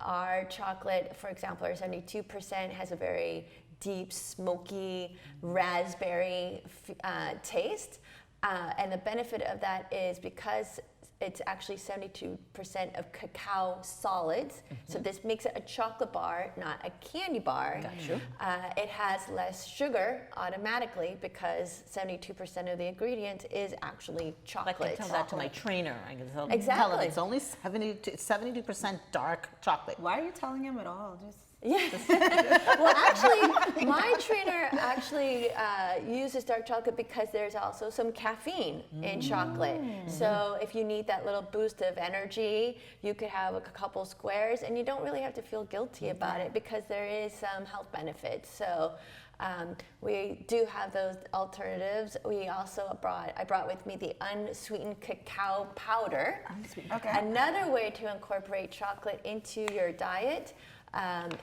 Our chocolate, for example, our 72% has a very deep, smoky, raspberry taste. And the benefit of that is because it's actually 72% of cacao solids. So this makes it a chocolate bar, not a candy bar. Gotcha. It has less suger automatically because 72% of the ingredient is actually chocolate. I can tell that to my trainer. I can tell Exactly. him it's only 72% dark chocolate. Why are you telling him at all? Well, actually, my trainer actually uses dark chocolate because there's also some caffeine in chocolate. So if you need that little boost of energy, you could have a couple squares, and you don't really have to feel guilty about it because there is some health benefits. So We do have those alternatives. We also I brought with me the unsweetened cacao powder. Okay. Another way to incorporate chocolate into your diet.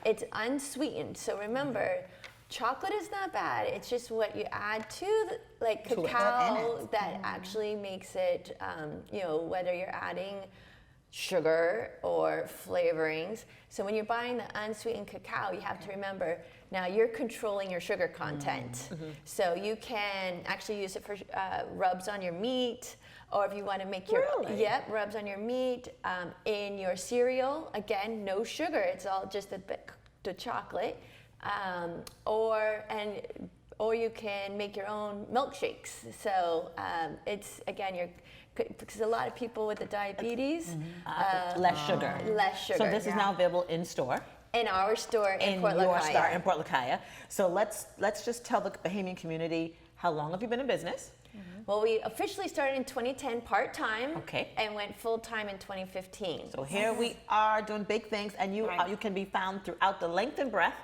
It's unsweetened. So remember, chocolate is not bad. It's just what you add to cacao that actually makes it, whether you're adding sugar or flavorings. So when you're buying the unsweetened cacao, you have to remember, now you're controlling your sugar content. So you can actually use it for rubs on your meat, or if you want to make your rubs on your meat, in your cereal. Again, no sugar. It's all just the chocolate. Or you can make your own milkshakes. So it's again because a lot of people with the diabetes Less sugar. Less sugar. So this is now available in store. In our store in Port your Lacaya. store in Port Lacaya. So let's just tell the Bahamian community, how long have you been in business? Well, we officially started in 2010 part-time. Okay. And went full-time in 2015. So here we are doing big things, and you can be found throughout the length and breadth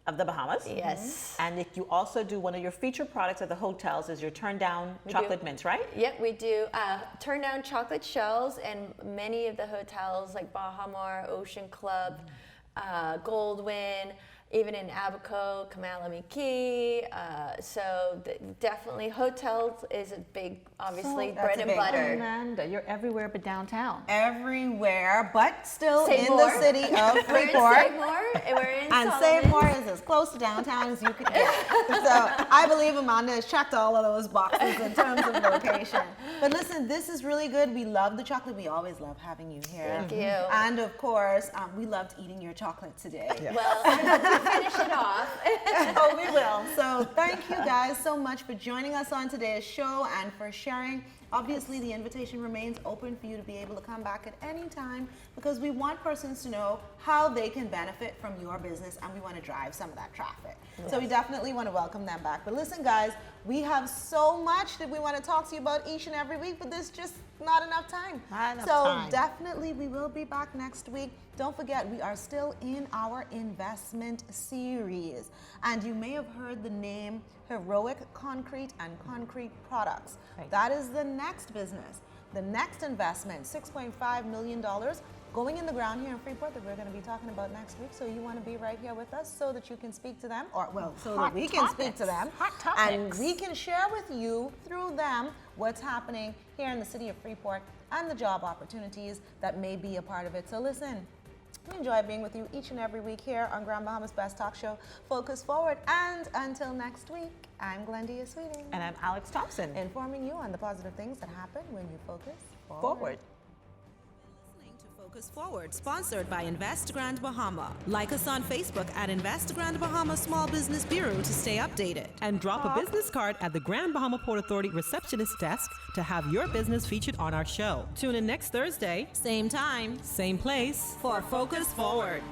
of the Bahamas. Yes. And if you also do one of your featured products at the hotels is your turned down chocolate mints, right? Yep, we do turn down chocolate shells, and many of the hotels like Baha Mar, Ocean Club, Goldwyn, even in Abaco, Kamala Miki. So definitely hotels is a big, obviously, bread and butter. Amanda, you're everywhere but downtown. Everywhere, but still Save in more. the city of We're in Freeport. Save More, and we're in And Solomon. Save More is as close to downtown as you could get. So I believe Amanda has checked all of those boxes in terms of location. But listen, this is really good. We love the chocolate. We always love having you here. Thank you. And of course, we loved eating your chocolate today. Well, I hope we finish it off. Oh, we will. So thank you guys so much for joining us on today's show and for sharing. Obviously, the invitation remains open for you to be able to come back at any time because we want persons to know how they can benefit from your business, and we want to drive some of that traffic. Yes. So we definitely want to welcome them back. But listen, guys, we have so much that we want to talk to you about each and every week, but there's just not enough time. Definitely we will be back next week. Don't forget, we are still in our investment series, and you may have heard the name Heroic Concrete and Concrete Products. Right. That is the next business, the next investment, $6.5 million going in the ground here in Freeport that we're going to be talking about next week. So you want to be right here with us so that you can speak to them, or that we can speak to them, and we can share with you through them what's happening here in the city of Freeport and the job opportunities that may be a part of it. So listen, we enjoy being with you each and every week here on Grand Bahama's Best Talk Show, Focus Forward. And until next week, I'm Glendia Sweeting. And I'm Alex Thompson. Informing you on the positive things that happen when you focus forward. Listening to Focus Forward, sponsored by Invest Grand Bahama. Like us on Facebook at Invest Grand Bahama Small Business Bureau to stay updated. And drop a business card at the Grand Bahama Port Authority receptionist desk to have your business featured on our show. Tune in next Thursday, same time, same place, for Focus Forward.